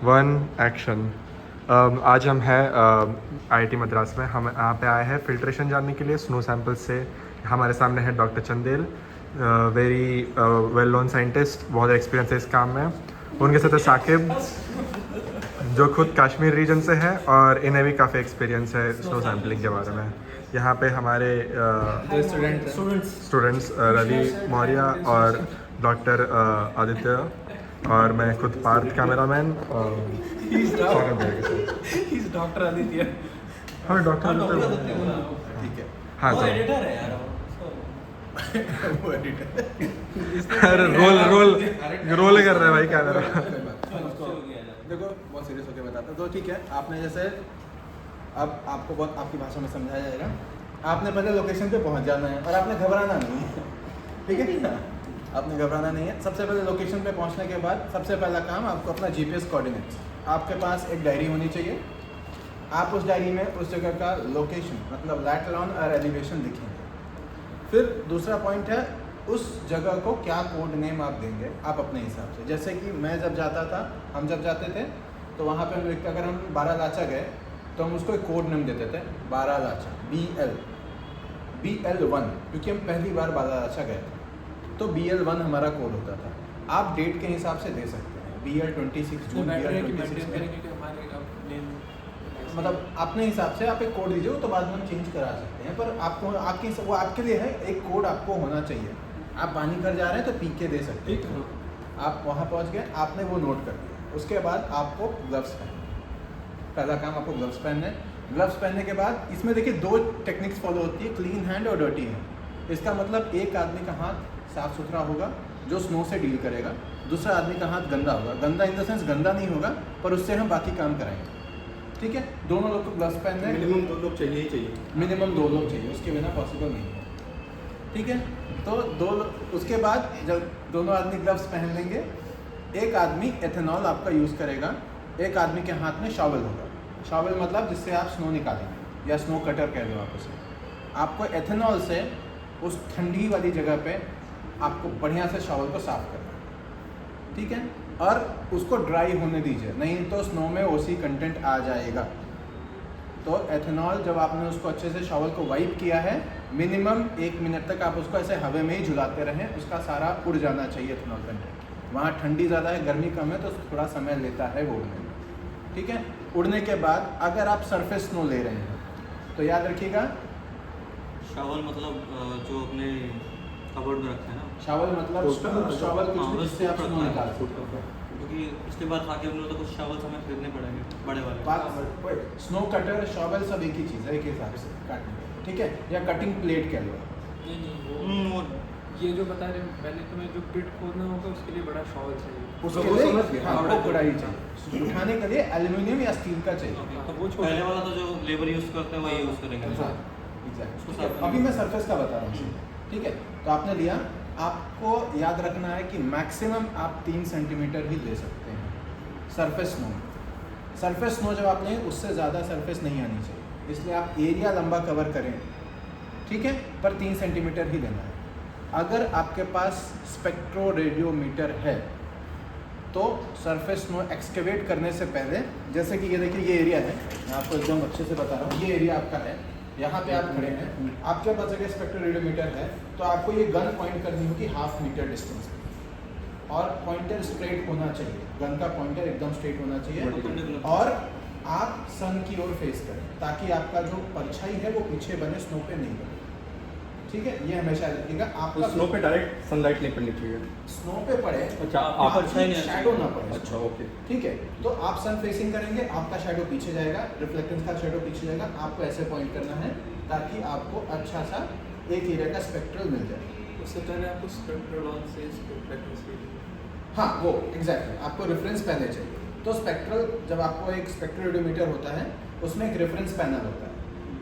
One action. आज हम हैं आईआईटी मद्रास में। हम यहाँ पे आए हैं फिल्ट्रेशन जानने के लिए स्नो सैंपल से। हमारे सामने है doctor Chandel, very well known scientist, बहुत एक्सपीरियंस है इस काम में। उनके साथ है साकिब, जो खुद कश्मीर रीजन से है और इन्हें भी काफ़ी एक्सपीरियंस है स्नो सैम्पलिंग के बारे में। यहाँ पे हमारे स्टूडेंट्स रवि मौर्य और डॉक्टर आदित्य और मैं खुद पार्थ कैमरामैन और डॉक्टर आदित्य। हाँ डॉक्टर आदित्य ठीक है। हाँ वो सर। एडिटर है यार वो एडिटर। अरे रोल कर रहा है भाई कैमरा। देखो बहुत सीरियस होकर बताता हूँ। तो ठीक है, आपने जैसे अब आपको बहुत आपकी भाषा में समझाया जाएगा। आपने पहले लोकेशन पे पहुंच जाना है और आपने घबराना नहीं है, ठीक है ना? आपने घबराना नहीं है। सबसे पहले लोकेशन पे पहुंचने के बाद सबसे पहला काम आपको अपना जीपीएस कोऑर्डिनेट्स, आपके पास एक डायरी होनी चाहिए। आप उस डायरी में उस जगह का लोकेशन मतलब लैटरल ऑन और एलिवेशन लिखेंगे। फिर दूसरा पॉइंट है उस जगह को क्या कोड नेम आप देंगे आप अपने हिसाब से। जैसे कि मैं जब जाता था, हम जब जाते थे तो वहाँ पे हम लिखते, अगर हम 12 लाचा गए तो हम उसको एक कोड नेम देते थे 12 लाचा BL1, क्योंकि हम पहली बार 12 लाचा गए थे तो BL1 हमारा कोड होता था। आप डेट के हिसाब से दे सकते हैं BL26 जून, मतलब अपने हिसाब से आप एक कोड दीजिए, तो बाद में हम चेंज करा सकते हैं। पर आपको वो आपके लिए है, एक कोड आपको होना चाहिए। आप पानी कर जा रहे हैं तो पी के दे सकते हैं। आप वहाँ पहुँच गए, आपने वो नोट कर दिया। उसके बाद आपको ग्लव्स पहनने, पहला काम आपको ग्लव्स पहनने। ग्लव्स पहनने के बाद इसमें देखिए 2 टेक्निक्स फॉलो होती है, क्लीन हैंड और डर्टी हैंड। इसका मतलब एक आदमी का हाथ साफ सुथरा होगा जो स्नो से डील करेगा, दूसरा आदमी का हाथ गंदा होगा। गंदा इन द सेंस गंदा नहीं होगा, पर उससे हम बाकी काम कराएंगे, ठीक है? दोनों लोग को ग्लव्स पहनने, मिनिमम 2 लोग चाहिए ही चाहिए। मिनिमम 2 लोग चाहिए, उसके बिना पॉसिबल नहीं है, ठीक है? तो उसके बाद जब दोनों आदमी ग्लव्स पहन लेंगे, एक आदमी एथेनॉल आपका यूज़ करेगा, एक आदमी के हाथ में शॉवल होगा। शॉवल मतलब जिससे आप स्नो निकालेंगे, या स्नो कटर कह दो आप उसे। आपको एथेनॉल से उस ठंडी वाली जगह पे आपको बढ़िया से शॉवल को साफ करना है, ठीक है? और उसको ड्राई होने दीजिए, नहीं तो स्नो में ओसी कंटेंट आ जाएगा। तो एथेनॉल जब आपने उसको अच्छे से शॉवल को वाइप किया है, मिनिमम 1 मिनट तक आप उसको ऐसे हवा में ही झुलाते रहें, उसका सारा उड़ जाना चाहिए एथेनॉल कंटेंट। वहाँ ठंडी ज़्यादा है, गर्मी कम है, तो थोड़ा समय लेता है वो उड़ने में, ठीक है? उड़ने के बाद अगर आप सरफेस स्नो ले रहे हैं तो याद रखिएगा, शावल मतलब जो अपने कबर्ड में रखा है ना। शॉवल मतलब शॉवल कुछ भी जिससे आप स्नो निकाल सकते हो। क्योंकि पिछली बार खा के हमने तो कुछ शावल्स हमें खरीदने पड़ेंगे बड़े वाले। स्नो कटर शॉवल सब एक ही चीज़ है, एक हिसाब से काटने के, ठीक है? या कटिंग प्लेट कह लो। वो ये जो बता रहे हो, पहले तुम्हें जो पिट खोदना होगा उसके लिए बड़ा शॉवल चाहिए। उसके वो लिए समझ गए। हाँ, वो बड़ा ही चाहिए। उठाने के लिए एल्यूमिनियम या स्टील का चाहिए। तो वो पहले वाला तो जो लेबर यूज़ करते हैं वही यूज़ करेंगे। हाँ, एग्जैक्ट। अभी मैं सरफेस का बता रहा हूँ, ठीक है? तो आपने लिया, आपको याद रखना है कि मैक्सिमम आप 3 सेंटीमीटर ही ले सकते हैं सरफेस स्नो। सरफेस स्नो जब आपने, उससे ज़्यादा सरफेस नहीं आनी चाहिए, इसलिए आप एरिया लंबा कवर करें, ठीक है? पर 3 सेंटीमीटर ही लेना है। अगर आपके पास स्पेक्ट्रो रेडियोमीटर है तो सरफेस स्नो एक्सकेवेट करने से पहले, जैसे कि ये देखिए ये एरिया है, मैं आपको एकदम अच्छे से बता रहा हूँ, ये एरिया आपका है, यहाँ पे आप खड़े हैं, आपके पास अगर स्पेक्ट्रो रेडियोमीटर है तो आपको ये गन पॉइंट करनी होगी 1/2 मीटर डिस्टेंस पे, और पॉइंटर स्ट्रेट होना चाहिए, गन का पॉइंटर एकदम स्ट्रेट होना चाहिए, और आप सन की ओर फेस करें ताकि आपका जो परछाई है वो पीछे बने, स्नो पे नहीं बने, ठीक है? ये हमेशा रखिएगा। आपका तो स्नो पे डायरेक्ट सनलाइट नहीं पड़नी चाहिए। स्नो पे पड़े, अच्छा, आप अच्छा ही नहीं शैडो ना पड़े। अच्छा, ओके। ठीक है, तो आप सन फेसिंग करेंगे, आपका शैडो पीछे जाएगा, रिफ्लेक्टेंस का शैडो पीछे जाएगा, आपको ऐसे पॉइंट करना है ताकि आपको अच्छा सा एक एरिया का स्पेक्ट्रल मिल जाए। उससे पहले आपको स्पेक्ट्रल ऑन से स्पेक्ट्रल, हाँ वो एग्जैक्टली, आपको रेफरेंस पहले चाहिए। तो स्पेक्ट्रल, जब आपको एक स्पेक्ट्रल रेडियोमीटर होता है उसमें एक रेफरेंस पैनल होता है,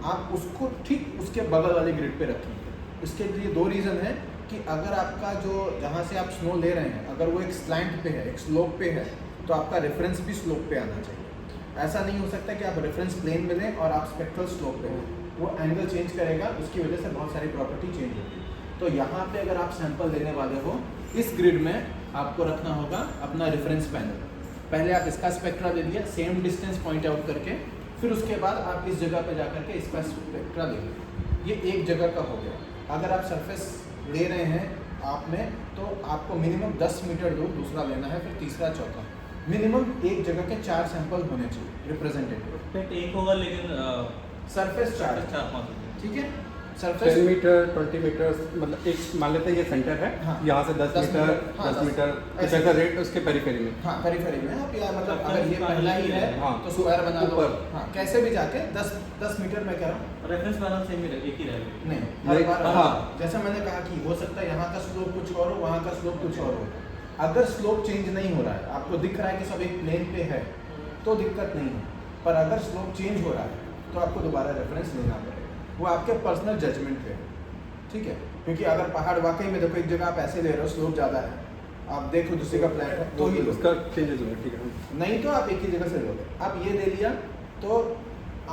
आप उसको ठीक उसके बगल वाले ग्रिड पे रखेंगे। इसके लिए 2 रीज़न है कि अगर आपका जो जहाँ से आप स्नो ले रहे हैं अगर वो एक स्लैंट पे है, एक स्लोप पे है, तो आपका रेफरेंस भी स्लोप पे आना चाहिए। ऐसा नहीं हो सकता कि आप रेफरेंस प्लेन मिलें और आप स्पेक्ट्रल स्लोप पे हो, वो एंगल चेंज करेगा, उसकी वजह से बहुत सारी प्रॉपर्टी चेंज होगी। तो यहाँ पे अगर आप सैंपल लेने वाले हो, इस ग्रिड में आपको रखना होगा अपना रेफरेंस पैनल। पहले आप इसका स्पेक्ट्रा ले लिया सेम डिस्टेंस पॉइंट आउट करके, फिर उसके बाद आप इस जगह पे जा करके इसका स्पेक्ट्रा ले लीजिए। ये एक जगह का हो गया। अगर आप सरफेस ले रहे हैं आपने तो आपको मिनिमम 10 मीटर दूर दूसरा लेना है, फिर तीसरा चौथा। मिनिमम एक जगह के 4 सैंपल होने चाहिए रिप्रेजेंटेटिव। फिट एक होगा लेकिन सरफेस 4 चार पाँच ठीक है। 10 सरफेस मीटर 20 मीटर मतलब एक मान लेते हैं ये सेंटर है, हाँ। यहाँ से 10 मीटर हाँ, 10 मीटर ऐसे। ऐसा रेट उसके पेरिफेरी में। हाँ पेरिफेरी में आप या मतलब अगर ये पहला ही है हाँ। तो स्क्वायर बना लो। ऊपर। हाँ कैसे भी जाके 10 मीटर मैं कह रहा हूँ। रेफरेंस पैनल सेम ही एक ही रहेगा। नहीं हर बार हाँ। जैसा मैंने कहा कि हो सकता है यहाँ का स्लोप कुछ और हो, वहाँ का स्लोप कुछ और हो। अगर स्लोप चेंज नहीं हो रहा है, आपको दिख रहा है कि सब एक प्लेन पे है तो दिक्कत नहीं है, पर अगर स्लोप चेंज हो रहा है तो आपको दोबारा रेफरेंस लेना पड़ेगा। वो आपके पर्सनल जजमेंट पे है, ठीक है। क्योंकि अगर पहाड़ वाकई में देखो एक जगह आप ऐसे ले रहे हो स्लोप ज़्यादा है, आप देखो दूसरे का प्लान है तो ही लो, उसका चेंजेस होगा, ठीक है। नहीं तो आप एक ही जगह से लोगे। आप ये ले लिया तो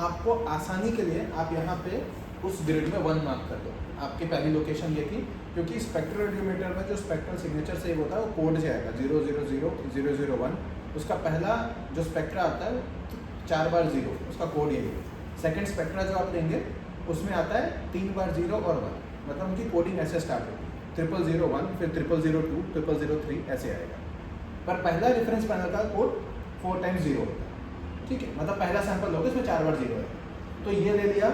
आपको आसानी के लिए आप यहाँ पे उस ग्रिड में 1 मार्क कर दो। आपकी पहली लोकेशन ये थी क्योंकि स्पेक्ट्रोरेडियोमीटर में जो स्पेक्ट्रल सिग्नेचर सेव होता है वो कोड से आएगा 0000001। उसका पहला जो स्पेक्ट्रा आता है 4 बार 0, उसका कोड यही है। सेकंड स्पेक्ट्रा जो आप लेंगे उसमें आता है 3 बार 0 और 1, मतलब उनकी कोडिंग ऐसे स्टार्ट होगी 0001, फिर 0002, 0003 ऐसे आएगा। पर पहला रेफरेंस पैनल का कोड 4 टाइम्स 0 होता है, ठीक है। मतलब पहला सैंपल लोगे इसमें 4 बार 0 है, तो ये ले लिया।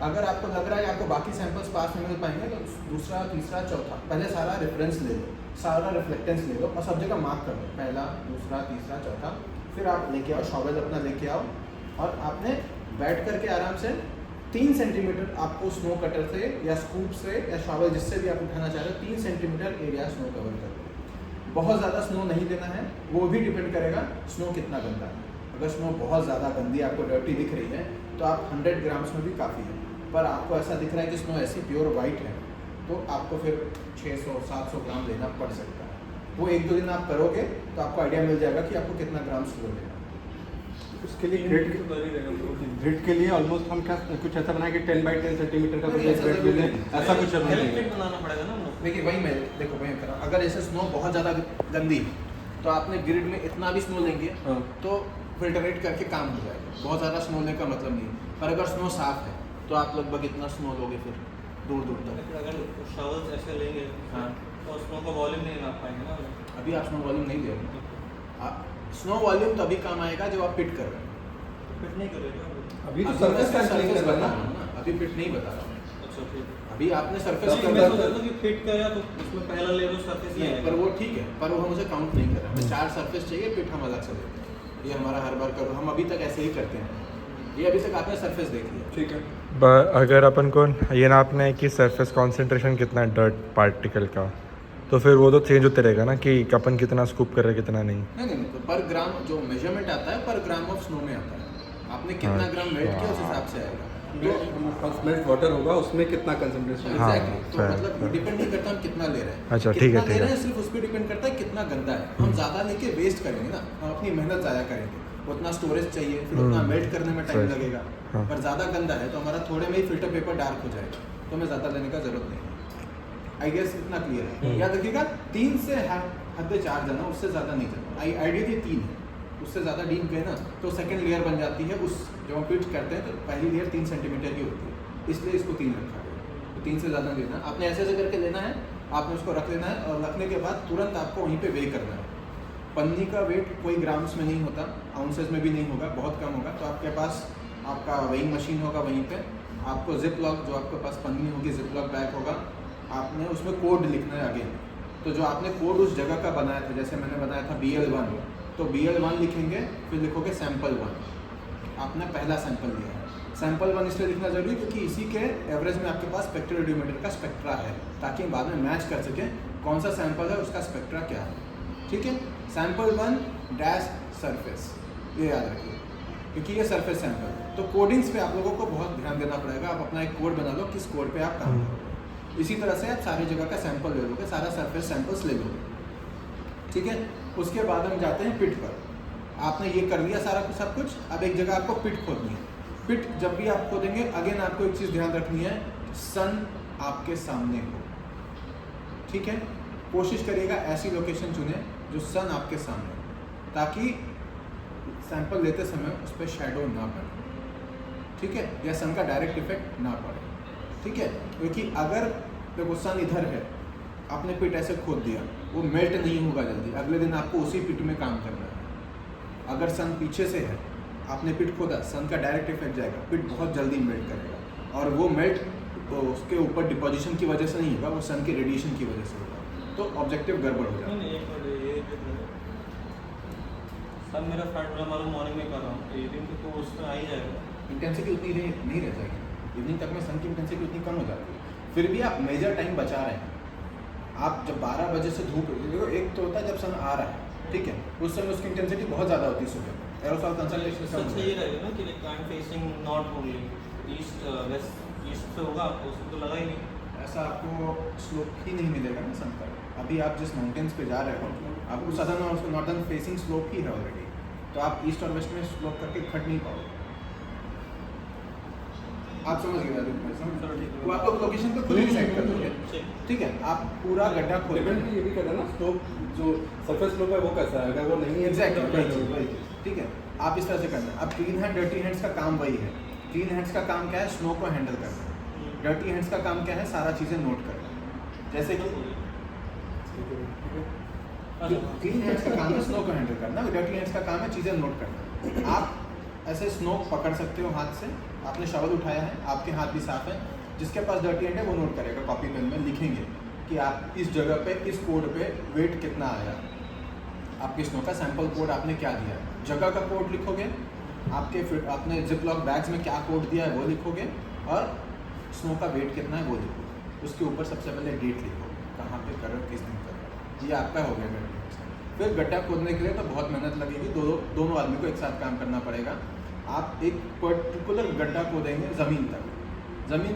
अगर आपको लग रहा है आपको बाकी सैंपल्स पास में मिल पाएंगे तो दूसरा तीसरा चौथा पहले सारा रेफरेंस ले लो, सारा रिफ्लेक्टेंस ले लो और सब जगह मार्क कर लो, पहला दूसरा तीसरा चौथा। फिर आप लेके आओ शॉवेल अपना लेके आओ और आपने बैठ करके आराम से 3 सेंटीमीटर आपको स्नो कटर से या स्कूप से या शॉवेल जिससे भी आप उठाना चाह रहे हो 3 सेंटीमीटर एरिया स्नो कवर कर लो। बहुत ज़्यादा स्नो नहीं देना है, वो भी डिपेंड करेगा स्नो कितना गंदा है। अगर स्नो बहुत ज़्यादा गंदी आपको डर्टी दिख रही है तो आप 100 ग्राम्स में भी काफ़ी है, पर आपको ऐसा दिख रहा है कि स्नो ऐसी प्योर वाइट है तो आपको फिर 600-700 ग्राम लेना पड़ सकता है। वो 1-2 दिन आप करोगे तो आपको आइडिया मिल जाएगा कि आपको कितना ग्राम स्नो लेना। उसके लिए ग्रिड के लिए ऑलमोस्ट हम क्या कुछ ऐसा बनाए कि 10 बाई 10 सेंटीमीटर का नहीं, ऐसा ग्रिड जरूरी ले नहीं। ऐसा कुछ नहीं हेल्मेट है। बनाना पड़ेगा ना हम लोग। देखिए वही मैं देखो वही कर रहा हूँ। अगर ऐसे स्नो बहुत ज़्यादा गंदी तो आपने ग्रिड में इतना भी स्नो लेंगे हाँ। तो फिल्टरेट करके काम हो जाएगा। बहुत ज़्यादा स्नो लेने का मतलब नहीं है, पर अगर स्नो साफ है तो आप लगभग इतना स्नो लोगे फिर दूर दूर तक। लेकिन अगर शॉवल्स ऐसे लेंगे हाँ। तो स्नो का वॉल्यूम नहीं नाप पाएंगे ना। अभी आप स्नो वॉल्यूम नहीं ले रहे, स्नो वॉल्यूम तभी काम आएगा जब आप पिट कर रहे हैं। फिट नहीं करेगा अभी तो मैं सरफेस सिर्फ सैंपलिंग surface कर बता रहा रहा हूँ ना, अभी पिट नहीं बता रहा हूँ। अच्छा ठीक। अभी आपने सरफेस तब कर मैं तो सोच रहा था कि फिट करेगा तो उसमें पहला लेवल सरफेस ही नहीं, आएगा। पर वो ठीक है, पर वो मुझे काउंट नहीं कर रहा। हमें 4 सरफेस चाहिए, पिट हम अलग से देते हैं। ये हमारा हर बार करो, हम अभी तक ऐसे ही करते हैं। ये अभी तक आपने सरफेस देख लिया, ठीक है। अगर अपन को ये नापना है कि सरफेस कॉन्सेंट्रेशन कितना है डर्ट पार्टिकल का, तो फिर वो तो चेंज होते रहेगा ना कि अपन कितना स्कूप कर रहे हैं कितना नहीं। नहीं तो पर ग्राम जो मेजरमेंट आता है पर ग्राम ऑफ स्नो में आता है। आपने कितना ग्राम मेल्ट किया उस हिसाब से आएगा। तो मेल्ट वाटर होगा उसमें कितना कंसंट्रेशन हाँ, एग्जैक्टली, तो fair, मतलब fair. डिपेंड नहीं करता हम कितना ले रहे हैं। अच्छा, ठीक कितना है, ले ठीक रहे है। हैं सिर्फ उस पर डिपेंड करता है कितना गंदा है। हम ज़्यादा लेके वेस्ट करेंगे ना, हम अपनी मेहनत ज़्यादा करेंगे, उतना स्टोरेज चाहिए, फिर उतना मेल्ट करने में टाइम Fair. लगेगा। हाँ। पर ज़्यादा गंदा है तो हमारा थोड़े में ही फिल्टर पेपर डार्क हो जाएगा, तो हमें ज़्यादा लेने का जरूरत नहीं है। आई गेस इतना क्लियर है। याद रखिएगा 3 से हद 4 जाना, उससे ज़्यादा नहीं जाना। आइडिया थी 3 है, उससे ज़्यादा डीप गए ना तो सेकंड लेयर बन जाती है। उस जब हम पिट करते हैं तो पहली लेयर 3 सेंटीमीटर की होती है, इसलिए इसको 3 रखा गया। तो 3 से ज़्यादा लेना, आपने ऐसे ऐसे करके लेना है, आपने उसको रख लेना है और रखने के बाद तुरंत आपको वहीं पे वे करना है। पन्नी का वेट कोई ग्राम्स में नहीं होता, आउंसेस में भी नहीं होगा, बहुत कम होगा। तो आपके पास आपका वेइंग मशीन होगा, वहीं पे आपको जिप लॉक जो आपके पास पन्नी होगी, जिप लॉक बैग होगा, आपने उसमें कोड लिखना है आगे। तो जो आपने कोड उस जगह का बनाया था, जैसे मैंने बनाया था BL1, तो BL1 लिखेंगे, फिर लिखोगे सैंपल 1। आपने पहला सैंपल लिया है। सैंपल 1 इसलिए लिखना जरूरी क्योंकि इसी के एवरेज में आपके पास स्पेक्ट्रोरेडियोमीटर का स्पेक्ट्रा है, ताकि हम बाद में मैच कर सकें कौन सा सैंपल है उसका स्पेक्ट्रा क्या है। ठीक है, सैंपल 1 डैश सरफेस, ये याद रखिए क्योंकि ये सरफेस सैंपल। तो कोडिंग्स पे आप लोगों को बहुत ध्यान देना पड़ेगा। आप अपना एक कोड बना लो, किस कोड पे आप काम करो। इसी तरह से आप सारी जगह का सैंपल ले लोगे, सारा सरफेस सैंपल्स ले लोगे। ठीक है, उसके बाद हम जाते हैं पिट पर। आपने ये कर लिया सारा कुछ सब कुछ, अब एक जगह आपको पिट खोदनी है। पिट जब भी आप खोदेंगे, अगेन आपको एक चीज़ ध्यान रखनी है, सन आपके सामने हो। ठीक है, कोशिश करिएगा ऐसी लोकेशन चुने जो सन आपके सामने हो। ताकि सैंपल लेते समय उस पर शेडो ना पड़े, ठीक है, या सन का डायरेक्ट इफेक्ट ना पड़े, ठीक है। क्योंकि अगर देखो सन इधर है, आपने पिट ऐसे खोद दिया, वो मेल्ट नहीं होगा जल्दी, अगले दिन आपको उसी पिट में काम करना है। अगर सन पीछे से है, आपने पिट खोदा, सन का डायरेक्ट इफेक्ट जाएगा, पिट बहुत जल्दी मेल्ट करेगा, और वो मेल्ट तो उसके ऊपर डिपोजिशन की वजह से नहीं होगा, वो सन के रेडिएशन की वजह से होगा, तो ऑब्जेक्टिव गड़बड़ हो जाएगा। नहीं, एक मिनट, ये सब मेरा फ्रंट वाला मालूम मॉर्निंग में कर रहा हूँ, इवनिंग तो उसमें आ ही जाएगा। इंटेंसिटी उतनी नहीं रह जाएगी, इवनिंग तक में सन की इंटेंसिटी उतनी कम हो जाती है, फिर भी आप मेजर टाइम बचा रहे हैं। आप जब 12 बजे से धूप, देखो एक तो होता है जब सन आ रहा है, ठीक है, उस समय उसकी इंटेंसिटी बहुत ज़्यादा होती है सुबह, एरोसॉल कंसंट्रेशन कम सबसे होता ये है। रहेगा ना कि like I am facing not only east west, east से होगा तो उसको तो लगा ही नहीं। ऐसा आपको स्लोप ही नहीं मिलेगा ना सन पर। अभी आप जिस माउंटेन्स पे जा रहे हो, आपको सदर्न और नॉर्दर्न फेसिंग स्लोप ही है ऑलरेडी, तो आप ईस्ट और वेस्ट में स्लोप करके खट नहीं पाओगे। आप समझ गए? वो आप लोग लोकेशन पे खुद ही डिसाइड कर दोगे, ठीक है। आप पूरा गड्ढा खोल डिपेंड ये भी करता है ना, स्लोप जो सरफेस स्लोप है वो कैसा है, अगर वो नहीं है एग्जैक्टली, ठीक है। आप इस तरह से करना है। अब क्लीन हैंड डर्टी हैंड्स का काम वही है। क्लीन हैंड्स का काम क्या है? स्नो को हैंडल करना। डर्टी हैंड्स का काम क्या है? सारा चीज़ें नोट करना। जैसे कि क्लीन हैंड्स का काम है स्नो को हैंडल करना, डर्टी हैंड्स का काम है चीज़ें नोट करना। आप ऐसे स्नो पकड़ सकते हो हाथ से, आपने शॉवल उठाया है, आपके हाथ भी साफ है, जिसके पास डर्टी हैंड है वो नोट करेगा, कॉपी पेन में लिखेंगे कि आप इस जगह पे इस कोड पे वेट कितना आया, आपके स्नो का सैंपल कोड आपने क्या दिया है, जगह का कोड लिखोगे, आपने जिप लॉक बैग्स में क्या कोड दिया है वो लिखोगे, और स्नो का वेट कितना है वो लिखोगे। उसके ऊपर सबसे पहले डेट लिखोगे, कहाँ पे कर रहे हो, किस दिन कर रहे हो, ये आपका हो गया गड्ढा। फिर गड्ढा खोदने के लिए तो बहुत मेहनत लगेगी, दोनों आदमी को एक साथ काम करना पड़ेगा। आप एक पर्टिकुलर गड्ढा खोदेंगे ज़मीन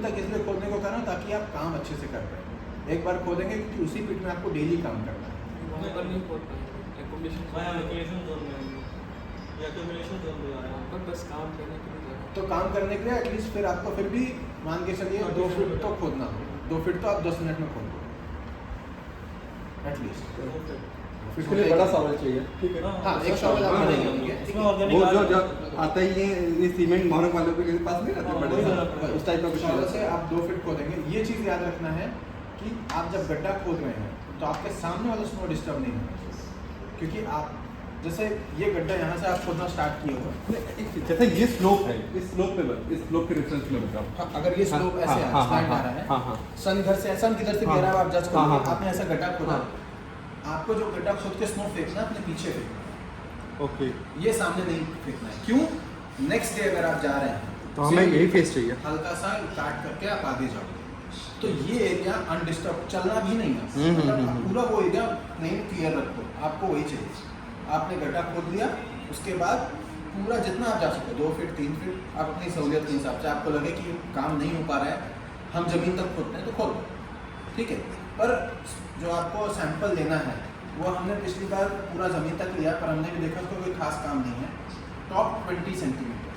तक इसलिए खोदने को करना ताकि आप काम अच्छे से कर पाएँ। एक बार खोदेंगे क्योंकि उसी पिट में आपको डेली काम करना है। वहाँ पर नहीं खोद पाएंगे, एक्यूमुलेशन जोन में या एक्यूमुलेशन जोन में आ रहा वहाँ पर बस काम करने के लिए जा रहे हैं। तो काम करने के लिए एटलीस्ट फिर आपको फिर भी मान के चलिए 2 फीट तो खोदना हो, 2 फीट तो आप 10 मिनट में खोद दो एटलीस्ट। इसके लिए बड़ा सवाल चाहिए, ठीक है। हाँ, एक शॉवल आप हाँ, बनेंगे हाँ, होंगे, इसमें वो ऑर्गेनिक जो आता ही है ये सीमेंट मोहनक वालों के पास नहीं रहते बड़े से, उस टाइप का कुछ शॉवल से आप 2 फीट खोदेंगे। ये चीज़ याद रखना है कि आप जब गड्ढा खोद रहे हैं तो आपके सामने वाला स्नो डिस्टर्ब नहीं होना चाहिए, क्योंकि आप जैसे ये गड्ढा यहाँ से आप खोदना स्टार्ट किए हो, जैसे ये स्लोप है, इस स्लोप पे इस स्लोप के रेफरेंस में बताओ। हाँ, अगर ये स्लोप ऐसे है, स्लैंट आ रहा है, सन इधर से सन किधर से गिरा है आप जज हाँ, करोगे। हाँ, आपने ऐसा गड्ढा खोदा, आपको जो गड्ढा खोद के स्नो फेंकना है अपने पीछे फेंकना, ओके, ये सामने नहीं फेंकना है। क्यों? नेक्स्ट डे अगर आप जा रहे हैं तो हमें यही फेस चाहिए। हल्का सा काट करके आप आगे जाओ, तो ये एरिया अनडिस्टर्ब, चलना भी नहीं है, मतलब पूरा वो एरिया नहीं क्लियर रखो, आपको वही चाहिए। आपने गड्ढा खोद लिया, उसके बाद पूरा जितना आप जा सकते हो 2 फीट 3 फीट आप अपनी सहूलियत के हिसाब से, आपको लगे कि काम नहीं हो पा रहा है, हम ज़मीन तक खोदते हैं तो खोद दो, ठीक है। पर जो आपको सैंपल लेना है वो हमने पिछली बार पूरा ज़मीन तक लिया, पर हमने भी देखा उसको कोई खास काम नहीं है। टॉप 20 सेंटीमीटर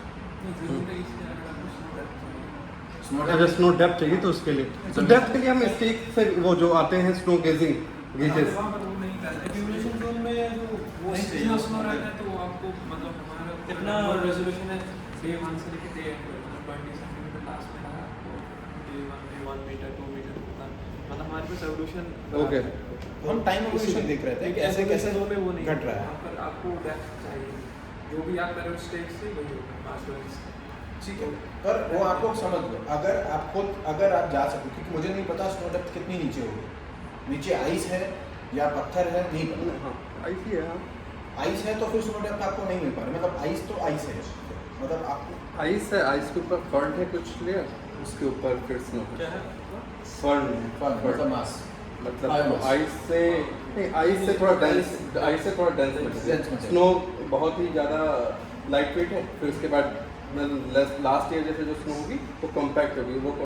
अगर स्नो डेप्थ चाहिए तो उसके लिए, तो डेप्थ के लिए हम स्टिक से वो जो आते हैं स्नो गेजिंग गेजेस, वहाँ पर वो नहीं करते। एक्यूमुलेशन जोन में जो वो नहीं चाहिए। सीजन स्नो रहता है तो वो आपको मतलब हमारा कितना रेजोल्यूशन है डे 1 से लेकर डे 20 सेंटीमीटर लास्ट में रहा आपको डे 1 मीटर 2 मीटर मतलब हमारे पास रेवोल्यूशन ओके। हम टाइम एवोल्यूशन देख रहे थे कि ऐसे कैसे जोन में वो नहीं घट रहा है। वहाँ पर आपको डेप्थ चाहिए, जो भी आप करो स्टेज से वही होगा 5 वर्ष। ठीक है, पर वो आप लोग समझ लो, अगर आप जा सको, क्योंकि मुझे नहीं पता स्नो डेप्थ कितनी नीचे होगी, नीचे आइस है या पत्थर है नहीं पता। हाँ ऐसी है, हाँ आइस है तो फिर स्नो डेप्थ आपको नहीं मिल पा रहा, मतलब आइस तो आइस है, मतलब आपको आइस है, आइस के ऊपर फर्न है कुछ लेयर, उसके ऊपर फिर स्नो क्या है फर्न मतलब मास मतलब आइस से नहीं, आइस से थोड़ा डेंस, आइस से थोड़ा डेंस material। स्नो बहुत ही ज़्यादा लाइट वेट है, फिर उसके बाद लास्ट ईयर जैसे जो स्नो होगी वो कॉम्पैक्ट होगी, वो